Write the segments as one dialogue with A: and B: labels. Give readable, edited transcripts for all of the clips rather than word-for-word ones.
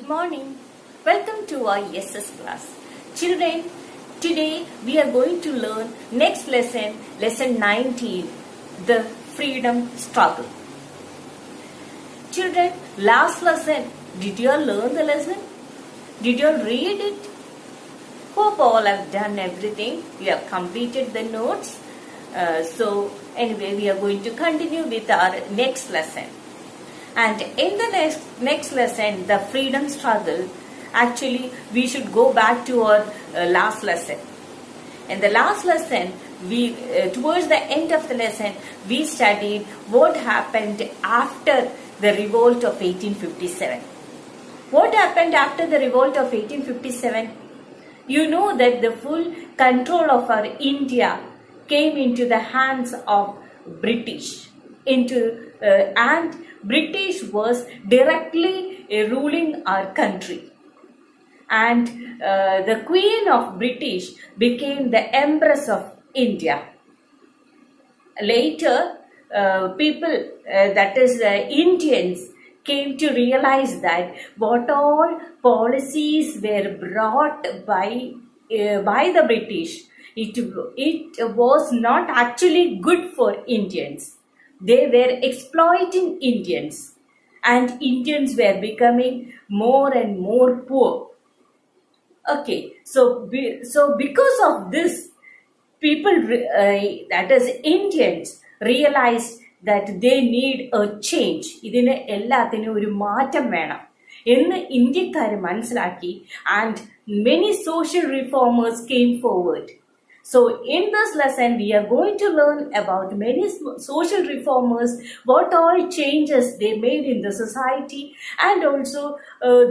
A: Good morning. Welcome to our SS class. Children, today we are going to learn next lesson, lesson 19, the freedom struggle. Children, last lesson, did you all learn the lesson? Did you all read it? Hope all have done everything. You have completed the notes. So anyway, we are going to continue with our next lesson. And in the next lesson, the freedom struggle, actually we should go back to our last lesson. In the last lesson, we towards the end of the lesson, we studied what happened after the revolt of 1857. What happened after the revolt of 1857? You know that the full control of our India came into the hands of British. And British was directly ruling our country. And the Queen of British became the Empress of India. Later, people, that is Indians, came to realize that what all policies were brought by the British, it was not actually good for Indians. They were exploiting Indians, and Indians were becoming more and more poor. Okay, so because of this, people, that is Indians, realized that they need a change. ഇതിന് എല്ലാത്തിനും ഒരു മാറ്റം വേണം എന്ന് ഇന്ത്യക്കാർ മനസ്സിലാക്കി, and many social reformers came forward. So in this lesson, we are going to learn about many social reformers, what all changes they made in the society, and also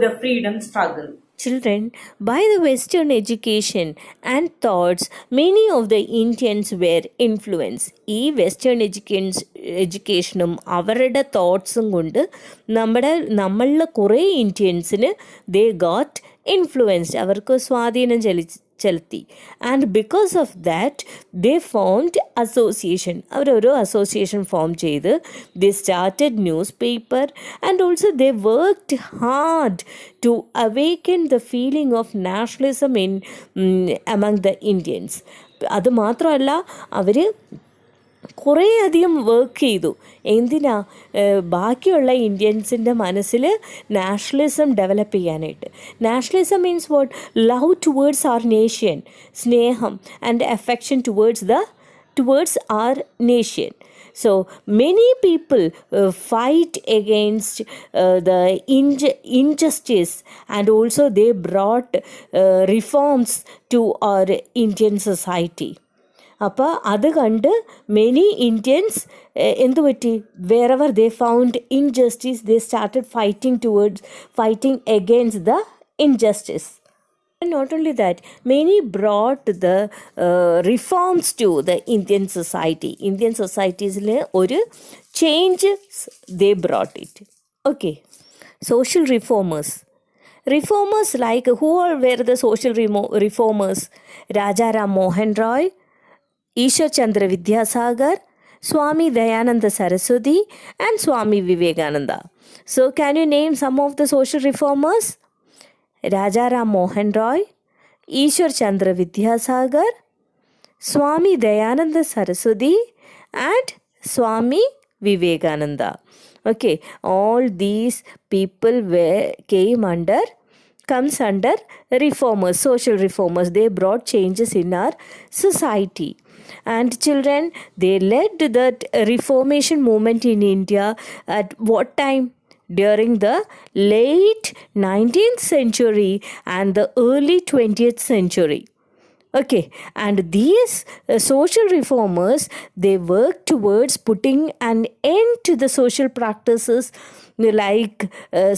A: the freedom struggle.
B: Children, by the Western education and thoughts, many of the Indians were influenced. ഈ western എഡ്യൂക്കേഷനും അവരുടെ തോട്ട്സും കൊണ്ട് നമ്മളിൽ കുറേ ഇന്ത്യൻസിന് they got influenced, അവർക്ക് സ്വാധീനം ചെലുത്തി. And because of that they formed association, അവരൊരു association form ചെയ്ത് they started newspaper and also they worked hard to awaken the feeling of nationalism in among the Indians. അത് മാത്രമല്ല, അവർ കുറേ അധികം work ചെയ്തു. എന്തിനാ? ബാക്കിയുള്ള ഇന്ത്യൻസിൻ്റെ മനസ്സിൽ നാഷണലിസം ഡെവലപ്പ് ചെയ്യാനായിട്ട്. Nationalism means what? Love towards our nation, സ്നേഹം and affection towards our nation. So many people fight against the injustice, and also they brought reforms to our Indian society. അപ്പോൾ അത് കണ്ട് മെനി ഇന്ത്യൻസ് എന്തു പറ്റി? Wherever they found injustice, they started fighting against the injustice. Not only that, many brought the reforms to the Indian society. Indian societies ഒരു changes they brought it. Okay, social reformers like who all were the social reformers? Raja Ram Mohan Roy, Ishwar Chandra Vidyasagar, Swami Dayananda Saraswati, and Swami Vivekananda. So can you name some of the social reformers? Raja Ram Mohan Roy, Ishwar Chandra Vidyasagar, Swami Dayananda Saraswati, and Swami Vivekananda. Okay, all these people comes under reformers, social reformers. They brought changes in our society. And children, they led that reformation movement in India at what time? During the late 19th century and the early 20th century. Okay, and these social reformers, they worked towards putting an end to the social practices like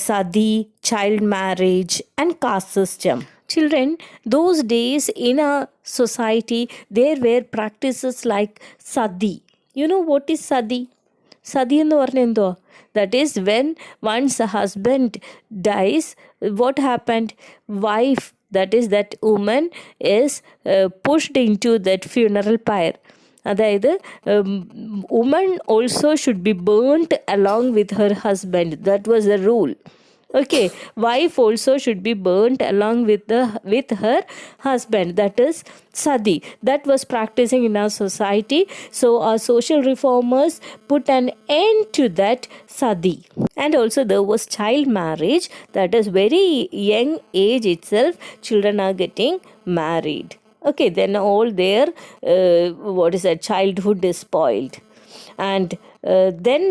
B: sati, child marriage, and caste system. Children, those days in a society, there were practices like sati. You know what is sati? Sati എന്ന് പറഞ്ഞാൽ എന്തുവാ? That is, when one's husband dies, what happened? Wife, that is, that woman is pushed into that funeral pyre. അതായത് woman also should be burnt along with her husband. That was the rule. Okay, wife also should be burnt along with her husband. That is sati. That was practicing in our society. So our social reformers put an end to that sati. And also there was child marriage. That is very young age itself. Children are getting married. Okay, then all their childhood is spoiled. And then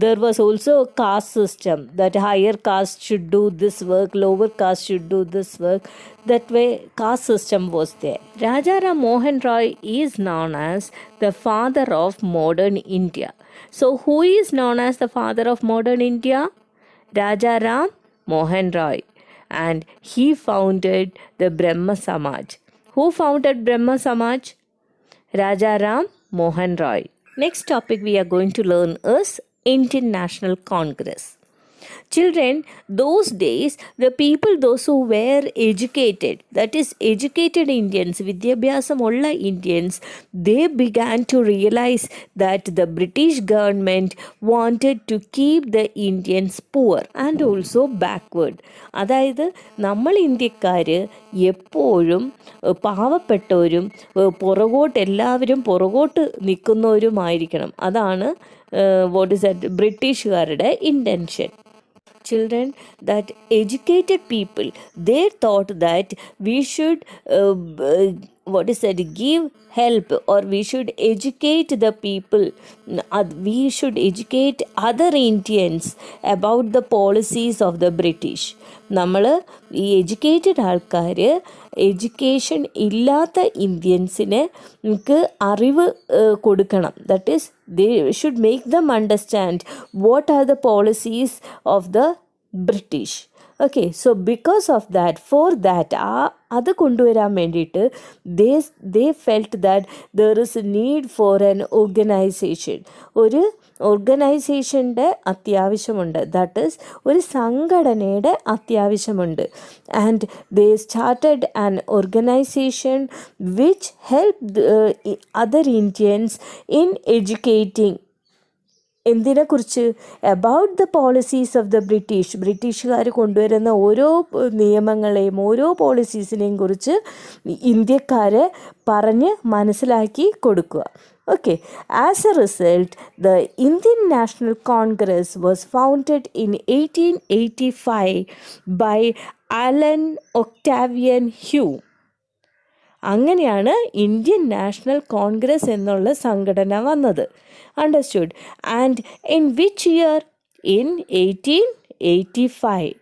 B: there was also a caste system, that higher caste should do this work, lower caste should do this work. That way caste system was there. Raja Ram Mohan Roy is known as the father of modern India. So who is known as the father of modern India? Raja Ram Mohan Roy, and he founded the Brahma Samaj. Who founded Brahma Samaj? Raja Ram Mohan Roy. Next topic we are going to learn is Indian National Congress. Children, those days, the people, those who were educated, that is educated Indians, Vidyabhyasamulla Indians, they began to realize that the British government wanted to keep the Indians poor and also backward. അതായത് നമ്മൾ ഇന്ത്യക്കാർ എപ്പോഴും പാവപ്പെട്ടവരും എല്ലാവരും പുറകോട്ട് നിൽക്കുന്നവരുമായിരിക്കണം. അതാണ് ബ്രിട്ടീഷുകാരുടെ intention. Children, that educated people, they thought that we should give help, or we should educate the people, we should educate other Indians about the policies of the British. നമ്മൾ ഈ എഡ്യൂക്കേറ്റഡ് ആൾക്കാർ എഡ്യൂക്കേഷൻ ഇല്ലാത്ത ഇന്ത്യൻസിന് നമുക്ക് അറിവ് കൊടുക്കണം. That is they should make them understand what are the policies of the British. Okay, so because of that, for that അത് കൊണ്ടുവരാൻ വേണ്ടിയിട്ട് they felt that there is a need for an organization. ഒരു ഓർഗനൈസേഷൻ്റെ അത്യാവശ്യമുണ്ട്. That is ഒരു സംഘടനയുടെ അത്യാവശ്യമുണ്ട്. And they started an organization which help other Indians in educating. എന്തിനെക്കുറിച്ച്? About the policies of the British. ബ്രിട്ടീഷുകാർ കൊണ്ടുവരുന്ന ഓരോ നിയമങ്ങളെയും ഓരോ പോളിസീസിനെയും കുറിച്ച് ഇന്ത്യക്കാരെ പറഞ്ഞ് മനസ്സിലാക്കി കൊടുക്കുക. Okay, as a result, the Indian National Congress was founded in 1885 by Alan Octavian Hume. അങ്ങനെയാണ് ഇന്ത്യൻ നാഷണൽ കോൺഗ്രസ് എന്നുള്ള സംഘടന വന്നത്. Understood? And in which year? In 1885.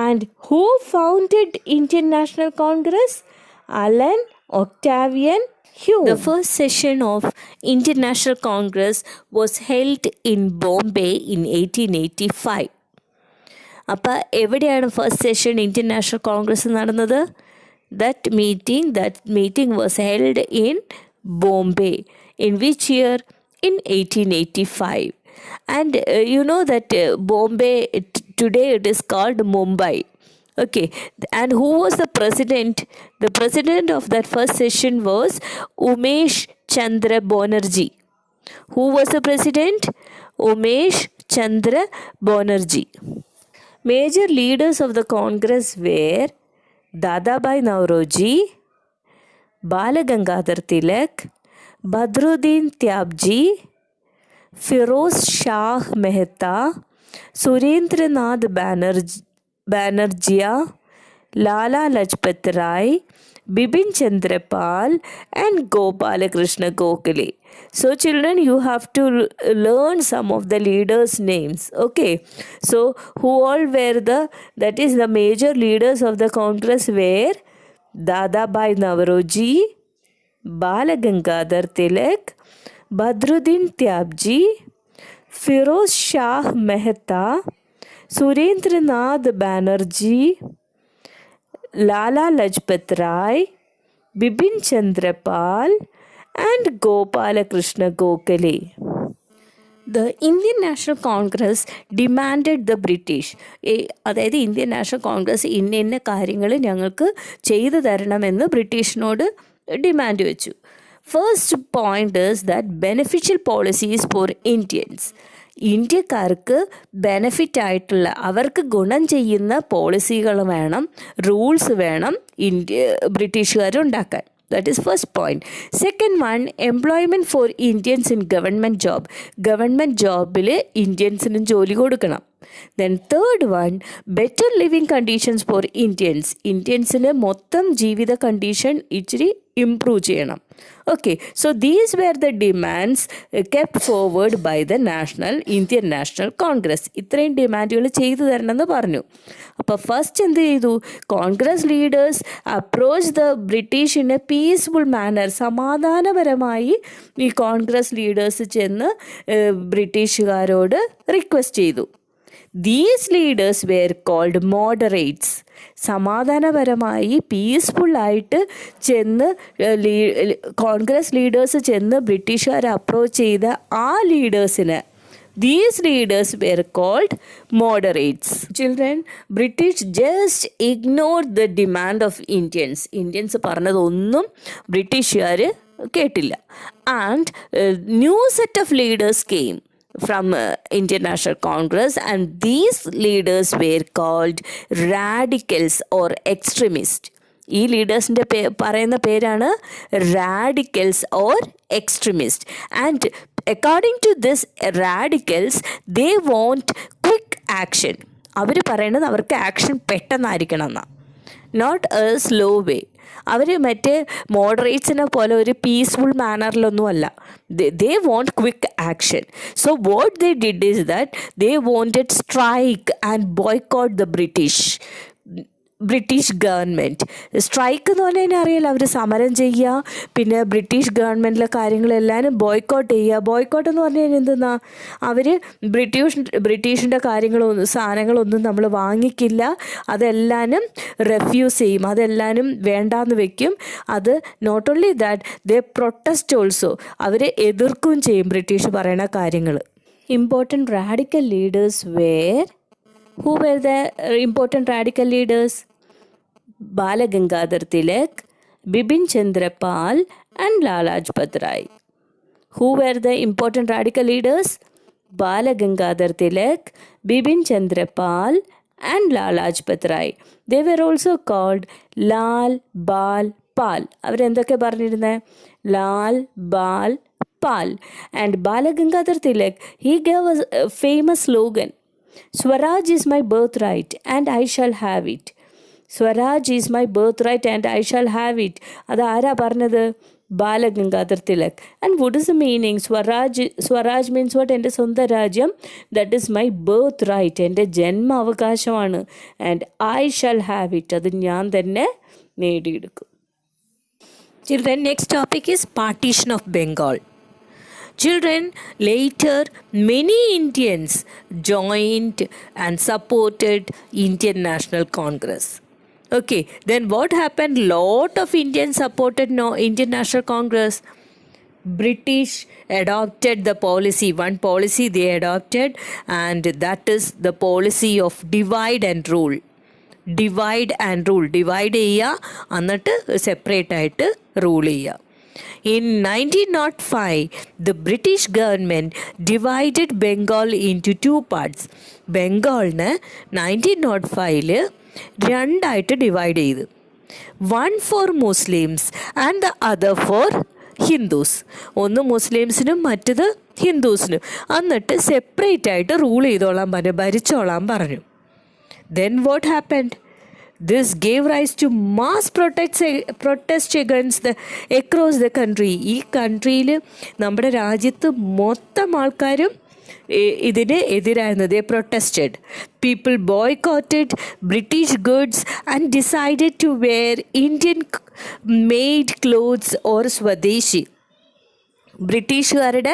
B: And who founded Indian National Congress? Alan Octavian Hume. The first session of Indian National Congress was held in Bombay in 1885. അപ്പോൾ എവിടെയാണ് first session Indian National Congress നടന്നത്? That meeting was held in Bombay. In which year? In 1885. And you know that Bombay, today it is called Mumbai. Okay, and who was the president? The president of that first session was Umesh Chandra Banerjee. Who was the president? Umesh Chandra Banerjee. Major leaders of the Congress were Dadabhai Naoroji, Balagangadhar Tilak, Badruddin Tyabji, Firoz Shah Mehta, Surendranath Banerjee, Lala Lajpat Rai, Bipin Chandra Pal, and Gopalakrishna Gokhale. So children, you have to learn some of the leaders' names. Okay, so who all were the major leaders of the Congress were Dadabhai Naoroji, Balagangadhar Tilak, Badruddin Tyabji, Firoz Shah Mehta, Surendranath Banerjee, Lala Lajpat Rai, Bipin Chandra Pal, and Gopalakrishna Gokhale. The Indian National Congress demanded the British, അതായത് Indian National Congress ഇന്ന കാര്യങ്ങൾ ഞങ്ങൾക്ക് ചെയ്തു തരണമെന്ന് ബ്രിട്ടീഷിനോട് demand വെച്ചു. First point is that beneficial policies for Indians. ഇന്ത്യക്കാർക്ക് benefit ആയിട്ടുള്ള, അവർക്ക് ഗുണം ചെയ്യുന്ന പോളിസികൾ വേണം, റൂൾസ് വേണം ബ്രിട്ടീഷുകാർ ഉണ്ടാക്കാൻ. That is first point. Second one, employment for Indians in government job. Government job-ൽ ഇന്ത്യൻസിനും ജോലി കൊടുക്കണം. Then third one, better living conditions for Indians. ഇന്ത്യൻസിന് മൊത്തം ജീവിത കണ്ടീഷൻ ഇച്ചിരി ഇംപ്രൂവ് ചെയ്യണം. Okay, so these were the demands kept forward by the Indian National Congress. ഇത്രയും ഡിമാൻഡുകൾ ചെയ്തു തരണമെന്ന് പറഞ്ഞു. അപ്പോൾ ഫസ്റ്റ് എന്ത് ചെയ്തു? Congress leaders approach the British in a peaceful manner. സമാധാനപരമായി ഈ കോൺഗ്രസ് ലീഡേഴ്സ് ചെന്ന് ബ്രിട്ടീഷുകാരോട് റിക്വസ്റ്റ് ചെയ്തു. These leaders were called moderates. സമാധാനപരമായി പീസ്ഫുള്ളായിട്ട് ചെന്ന് കോൺഗ്രസ് ലീഡേഴ്സ് ചെന്ന് ബ്രിട്ടീഷുകാരെ അപ്രോച്ച് ചെയ്ത ആ ലീഡേഴ്സിന്, these leaders were called moderates. Children, British just ignored the demand of Indians. Indians പറഞ്ഞതൊന്നും ബ്രിട്ടീഷുകാർ കേട്ടില്ല. And new set of leaders came from Indian National Congress, and these leaders were called radicals or extremists. ഈ ലീഡേഴ്സിൻ്റെ പറയുന്ന പേരാണ് radicals or extremist. And according to this radicals they want quick action. അവർ പറയുന്നത് അവർക്ക് ആക്ഷൻ പെട്ടെന്നായിരിക്കണം എന്നാണ്, not a slow way. അവർ മറ്റേ മോഡറേറ്റ്സിനെ പോലെ ഒരു പീസ്ഫുൾ മാനറിലൊന്നും അല്ല. They want quick action. So what they did is that they wanted strike and boycott the British government. Strike എന്ന് പറഞ്ഞാൽ അറിയാലോ, അവർ സമരം ചെയ്യുക, പിന്നെ ബ്രിട്ടീഷ് ഗവൺമെൻറ്റിലെ കാര്യങ്ങളെല്ലാവരും ബോയ്ക്കോട്ട് ചെയ്യുക. ബോയ്ക്കോട്ട് എന്ന് പറഞ്ഞു കഴിഞ്ഞാൽ എന്തെന്നാ, അവർ ബ്രിട്ടീഷിൻ്റെ സാധനങ്ങളൊന്നും നമ്മൾ വാങ്ങിക്കില്ല, അതെല്ലാനും റെഫ്യൂസ് ചെയ്യും, അതെല്ലാനും വേണ്ടാന്ന് വെക്കും. അത് not only that they protest also, അവർ എതിർക്കുകയും ചെയ്യും ബ്രിട്ടീഷ് പറയുന്ന കാര്യങ്ങൾ. Important radical leaders were, who were the important radical leaders? Balagangadhar Tilak, Bipin Chandra Pal and Lala Lajpat Rai. Who were the important radical leaders? Balagangadhar Tilak, Bipin Chandra Pal and Lala Lajpat Rai. They were also called Lal, Bal, Pal. അവരെന്തൊക്കെ പറഞ്ഞിരുന്നത്? ലാൽ, ബാൽ, പാൽ. And Balagangadhar Tilak, he gave us a famous slogan, Swaraj is my birthright and I shall have it. Swaraj is my birthright and I shall have it. അത് ആരാ പറഞ്ഞത്? Balagangadhar Tilak. And what is the meaning? Swaraj means what? എൻ്റെ സ്വന്തം രാജ്യം. That is my birthright, എൻ്റെ ജന്മ അവകാശമാണ്. And I shall have it, അത് ഞാൻ തന്നെ നേടിയെടുക്കും. Children, next topic is partition of Bengal. Children, later many Indians joined and supported Indian National Congress. Okay, then what happened? Lot of Indians supported Indian National Congress. British adopted the policy, one policy they adopted, and that is the policy of divide and rule. Divide and rule. Divide ചെയ്യുക, എന്നിട്ട് separate ആയിട്ട് rule ചെയ്യുക. In 1905, the British government divided Bengal into two parts. ബംഗാളിന് 1905 രണ്ടായിട്ട് divide ചെയ്തു. One for Muslims and the other for Hindus. ഒന്ന് മുസ്ലിംസിനും മറ്റത് ഹിന്ദുസിനും. എന്നിട്ട് സെപ്പറേറ്റ് ആയിട്ട് റൂൾ ചെയ്തോളാൻ പറഞ്ഞു, ഭരിച്ചോളാൻ പറഞ്ഞു. Then what happened? This gave rise to mass protests against across the country. ഈ കൺട്രിയിൽ, നമ്മുടെ രാജ്യത്ത് മൊത്തം ആൾക്കാരും ഇതിന് എതിരായിരുന്നു. They protested. People boycotted British goods and decided to wear Indian made clothes or Swadeshi. ബ്രിട്ടീഷുകാരുടെ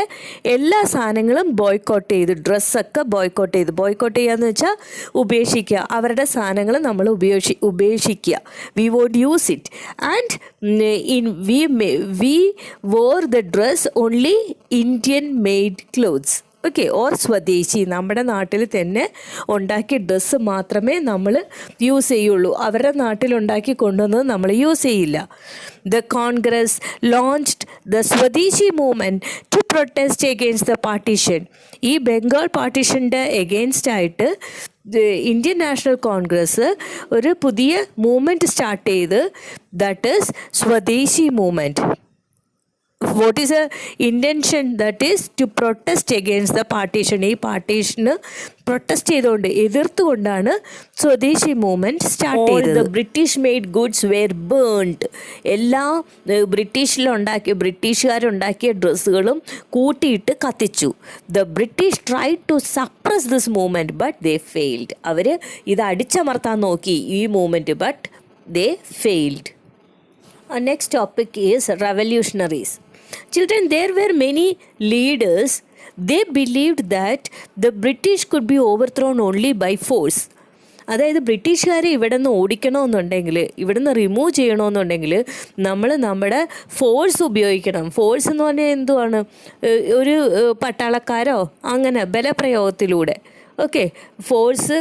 B: എല്ലാ സാധനങ്ങളും ബോയ്ക്കോട്ട് ചെയ്തു. ഡ്രസ്സൊക്കെ ബോയ്ക്കോട്ട് ചെയ്തു. ബോയ്ക്കോട്ട് ചെയ്യാന്ന് വെച്ചാൽ ഉപേക്ഷിക്കുക. അവരുടെ സാധനങ്ങൾ നമ്മൾ ഉപേക്ഷിക്കുക. We won't use it. And we wore the dress only Indian made clothes. Okay, or swadeshi, നമ്മുടെ നാട്ടിൽ തന്നെ ഉണ്ടാക്കിയ ഡ്രസ്സ് മാത്രമേ നമ്മൾ യൂസ് ചെയ്യുള്ളൂ. അവരുടെ നാട്ടിലുണ്ടാക്കി കൊണ്ടുവന്നത് നമ്മൾ യൂസ് ചെയ്യില്ല. The Congress launched the swadeshi movement to protest against the partition. ഈ ബംഗാൾ പാർട്ടീഷൻ്റെ എഗെയിൻസ്റ്റ് ആയിട്ട് ഇന്ത്യൻ നാഷണൽ കോൺഗ്രസ് ഒരു പുതിയ മൂവ്മെൻറ്റ് സ്റ്റാർട്ട് ചെയ്ത്, that is swadeshi movement. What is a intention? That is to protest against the partition. ഈ പാർട്ടീഷന് പ്രൊട്ടസ്റ്റ് ചെയ്തുകൊണ്ട്, എതിർത്തുകൊണ്ടാണ് സ്വദേശി മൂവ്മെൻറ്റ് സ്റ്റാർട്ട് ചെയ്തത്. The British made goods were burned. എല്ലാ ബ്രിട്ടീഷുകാരുണ്ടാക്കിയ ഡ്രസ്സുകളും കൂട്ടിയിട്ട് കത്തിച്ചു. The British try to suppress this movement but they failed. അവർ ഇത് അടിച്ചമർത്താൻ നോക്കി ഈ movement, but they failed. Next topic is revolutionaries. Children, there were many leaders. They believed that the British could be overthrown only by force. അതായത് ബ്രിട്ടീഷുകാരെ ഇവിടെ നിന്ന് ഓടിക്കണമെന്നുണ്ടെങ്കിൽ, ഇവിടെ നിന്ന് റിമൂവ് ചെയ്യണമെന്നുണ്ടെങ്കിൽ നമ്മൾ നമ്മുടെ ഫോഴ്സ് ഉപയോഗിക്കണം. ഫോഴ്സ് എന്ന് പറഞ്ഞാൽ എന്തുവാണ്? ഒരു പട്ടാളക്കാരോ അങ്ങനെ ബലപ്രയോഗത്തിലൂടെ, ഓക്കെ, ഫോഴ്സ്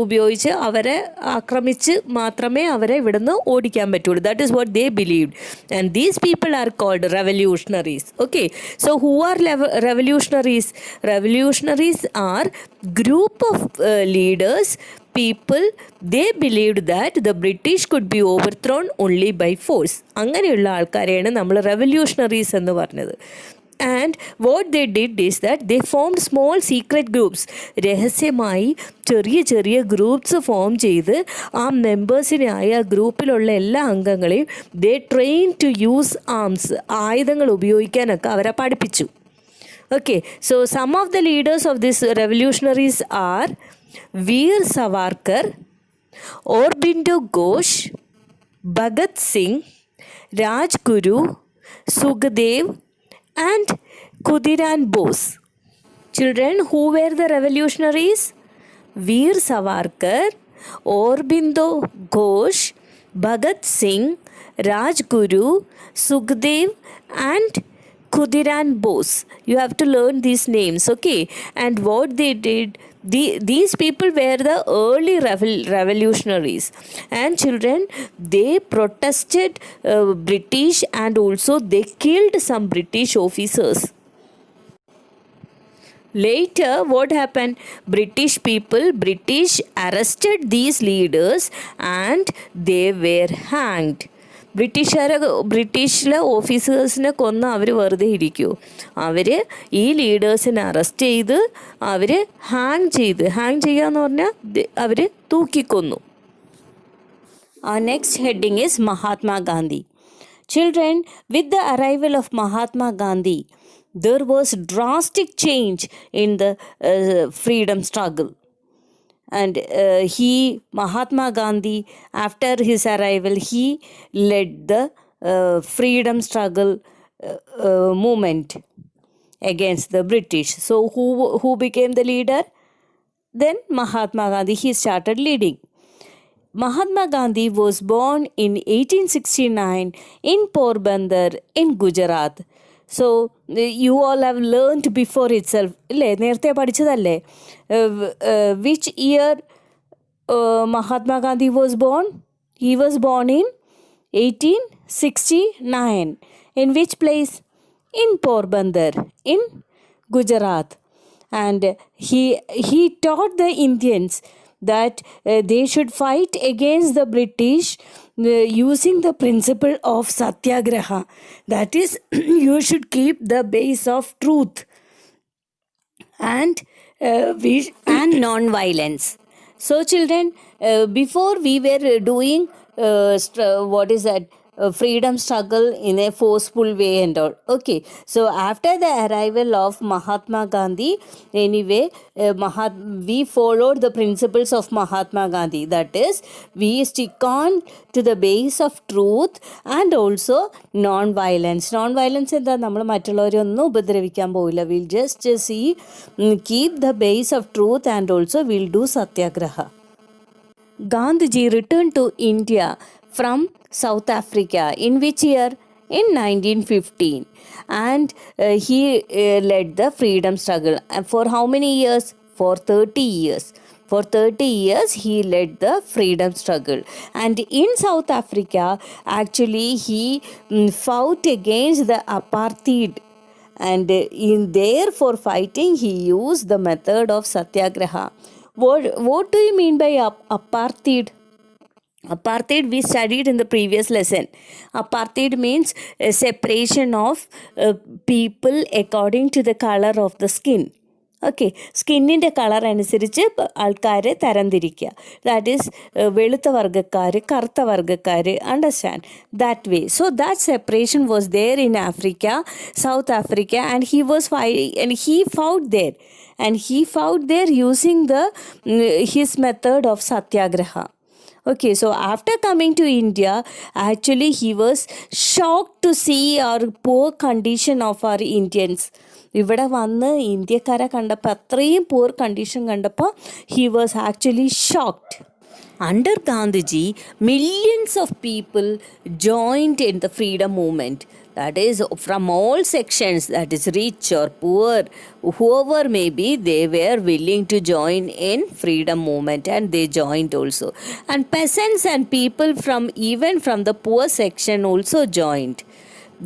B: ഉപയോഗിച്ച് അവരെ ആക്രമിച്ച് മാത്രമേ അവരെ ഇവിടുന്ന് ഓടിക്കാൻ പറ്റുള്ളൂ. That is what they believed. And these people are called revolutionaries. Okay, so who are revolutionaries? Revolutionaries are group of leaders, people, they believed that the British could be overthrown only by force. അങ്ങനെയുള്ള ആൾക്കാരെയാണ് നമ്മൾ revolutionaries എന്ന് പറഞ്ഞത്. And what they did is that they formed small secret groups. രഹസ്യമായി ചെറിയ ചെറിയ groups form ചെയ്ത് ആ മെമ്പേഴ്സിനായി, ആ ഗ്രൂപ്പിലുള്ള എല്ലാ അംഗങ്ങളെയും ദേ ട്രെയിൻ ടു യൂസ് ആംസ്, ആയുധങ്ങൾ ഉപയോഗിക്കാനൊക്കെ അവരെ പഠിപ്പിച്ചു. Okay, so some of the leaders of these revolutionaries are Veer Savarkar, Aurobindo Ghosh, Bhagat Singh, Rajguru, Sukhdev and Khudiran Bose. Children, who were the revolutionaries? Veer Savarkar, Aurobindo Ghosh, Bhagat Singh, Rajguru, Sukhdev and Khudiran Bose. You have to learn these names, okay? And what they did, these people were the early revolutionaries. And children, they protested British, and also they killed some British officers. Later, what happened? British arrested these leaders and they were hanged. ബ്രിട്ടീഷിലെ ഓഫീസേഴ്സിനെ കൊന്ന് അവർ വെറുതെ ഇരിക്കുമോ? അവർ ഈ ലീഡേഴ്സിനെ arrest ചെയ്ത് അവർ hang ചെയ്യുക എന്ന് പറഞ്ഞാൽ അവർ തൂക്കിക്കൊന്നു. Next heading is Mahatma Gandhi. Children, with the arrival of Mahatma Gandhi, there was drastic change in the freedom struggle. And Mahatma Gandhi, after his arrival, he led the freedom struggle movement against the British. So who became the leader? Then Mahatma Gandhi, he started leading. Mahatma Gandhi was born in 1869 in Porbandar in Gujarat. So you all have learned before itself. ഇല്ലേ, നേരത്തെ പഠിച്ചതല്ലേ? Which year Mahatma Gandhi was born? He was born in 1869. In which place? In Porbandar in Gujarat. And he taught the Indians that they should fight against the British using the principle of satyagraha. That is, you should keep the base of truth and non-violence. So children, before we were doing what is that? Freedom struggle in a forceful way and all. Okay, so after the arrival of Mahatma Gandhi, anyway, we followed the principles of Mahatma Gandhi. That is, we stick on to the base of truth and also non-violence. Non-violence എന്താ? നമ്മൾ മറ്റുള്ളവരെ ഒന്നും ഉപദ്രവിക്കാൻ പോവില്ല. We'll just keep the base of truth and also we'll do satyagraha. Gandhiji returned to India from South Africa. In which year? in 1915, and he led the freedom struggle. And for how many years? For 30 years. For 30 years he led the freedom struggle. And in South Africa, actually he fought against the apartheid, and in there for fighting he used the method of satyagraha. What do you mean by apartheid? Apartheid we studied in the previous lesson. Apartheid means a separation of people according to the color of the skin. ഓക്കെ, സ്കിന്നിൻ്റെ colour അനുസരിച്ച് ആൾക്കാരെ തരംതിരിക്കുക. That is വെളുത്ത വർഗ്ഗക്കാർ, കറുത്ത വർഗ്ഗക്കാർ, understand that way. So that separation was there in Africa, South Africa, and he was and he fought there, and he fought there using his method of satyagraha. Okay, so after coming to India, actually he was shocked to see our poor condition of our Indians. ഇവിടെ വന്ന് ഇന്ത്യക്കാരെ കണ്ടപ്പോൾ, അത്രയും poor condition കണ്ടപ്പോൾ, he was actually shocked. Under Gandhiji, millions of people joined in the freedom movement. That is from all sections, that is rich or poor, whoever may be, they were willing to join in freedom movement, and they joined also. And peasants and people even from the poor section also joined.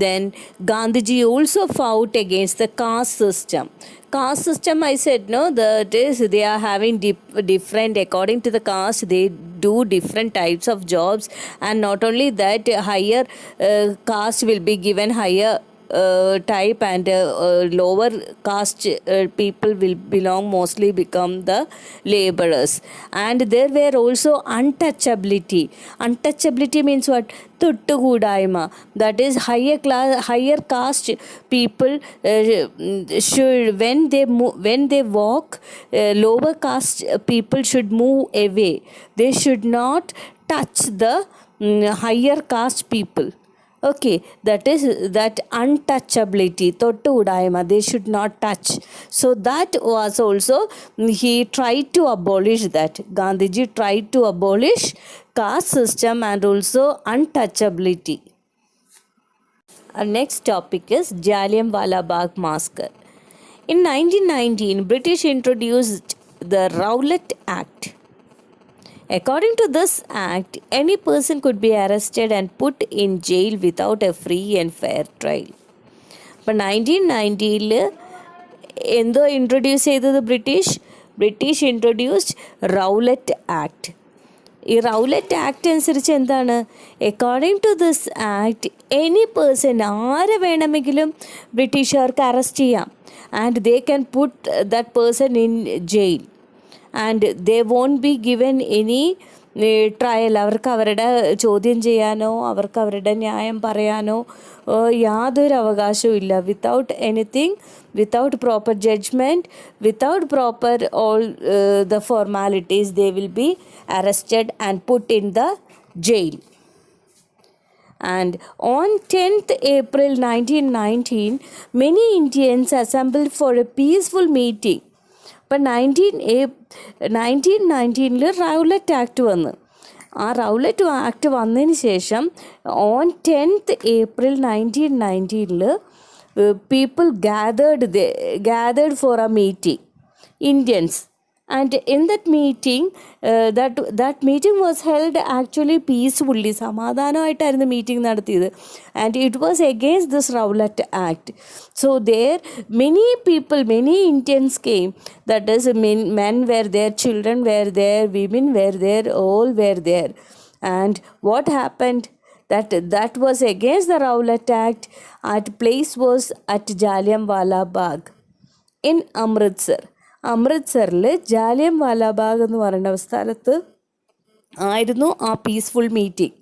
B: Then Gandhiji also fought against the caste system. Caste system, I said, no, that is they are having different, according to the caste they do different types of jobs, and not only that, higher caste will be given higher type, and lower caste people will mostly become the laborers. And there were also untouchability. Untouchability means what? Tuttukudaima. That is higher caste people should, when they walk, lower caste people should move away. They should not touch the higher caste people. Okay, that is that untouchability, tottu udayama, they should not touch. So that was also, he tried to abolish that. Gandhiji tried to abolish caste system and also untouchability. Our next topic is Jallianwala Bagh massacre. In 1919, British introduced the Rowlatt Act. According to this act, any person could be arrested and put in jail without a free and fair trial. But 1990 എന്തോ introduce ചെയ്തത് British introduced Rowlatt act. ഈ Rowlatt act അനുസരിച്ച് എന്താണ്? According to this act, any person, ആരെ വേണമെങ്കിലും ബ്രിട്ടീഷുകാർക്ക് arrest ചെയ്യാം, and they can put that person in jail, and they won't be given any trial. അവർക്ക് അവരുടെ ചോദ്യം ചെയ്യാനോ അവർക്ക് അവരുടെ ന്യായം പറയാനോ യാതൊരു അവകാശവും ഇല്ല. Without anything, without proper judgment, without proper all the formalities, they will be arrested and put in the jail. And on 10th April 1919, many Indians assembled for a peaceful meeting. അപ്പം 1919 റൗലറ്റ് ആക്ട് വന്നു. ആ Rowlatt act വന്നതിന് ശേഷം on 10th April 1919 people gathered for a meeting, Indians. And in that meeting, that meeting was held actually peacefully. സമാധാനമായിട്ടായിരുന്നു meeting നടത്തിയത്. And it was against this Rowlatt Act. So there many people, many Indians came. That is, men were there, children were there, women were there, all were there. And what happened? That was against the Rowlatt Act. At place was at Jallianwala Bagh in Amritsar. അമൃത്സറിൽ ജാലിയൻവാല ബാഗ് എന്ന് പറയുന്ന സ്ഥലത്ത് ആയിരുന്നു ആ peaceful meeting.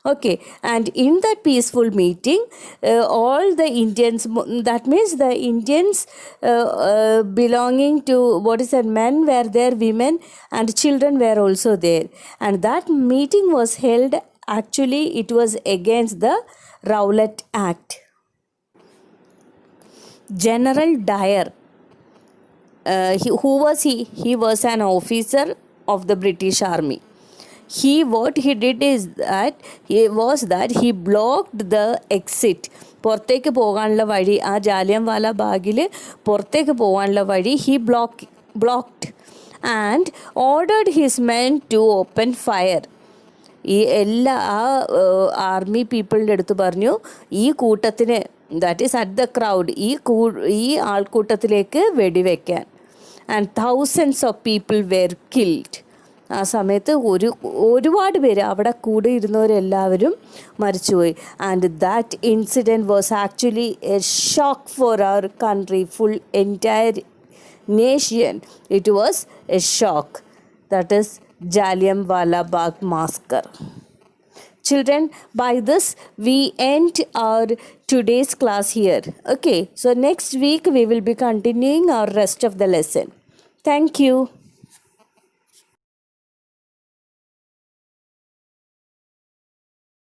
B: Okay, and in that peaceful meeting, all the Indians, that means the Indians belonging to, what is that, men were there, women and children were also there. And that meeting was held, actually it was against the Rowlatt Act. General Dyer, who was he? He was an officer of the British Army. what he did is that he blocked the exit. പുറത്തേക്ക് പോകാനുള്ള വഴി, ആ ജാലിയൻ വാല ബാഗിൽ പുറത്തേക്ക് പോകാനുള്ള വഴി blocked and ordered his men to open fire. ഈ എല്ലാ ആർമി പീപ്പിളിൻ്റെ അടുത്ത് പറഞ്ഞു, ഈ കൂട്ടത്തിന്, that is at the crowd, ഈ ആൾക്കൂട്ടത്തിലേക്ക് വെടിവെക്കാൻ. And thousands of people were killed. ആ സമയത്ത് ഒരുപാട് പേര് അവിടെ കൂടെ ഇരുന്നവരെല്ലാവരും മരിച്ചുപോയി. And that incident was actually a shock for our country, full entire nation. It was a shock. That is Jallianwala Bagh massacre. Children, by this we end our today's class here. Okay, so next week we will be continuing our rest of the lesson. Thank you.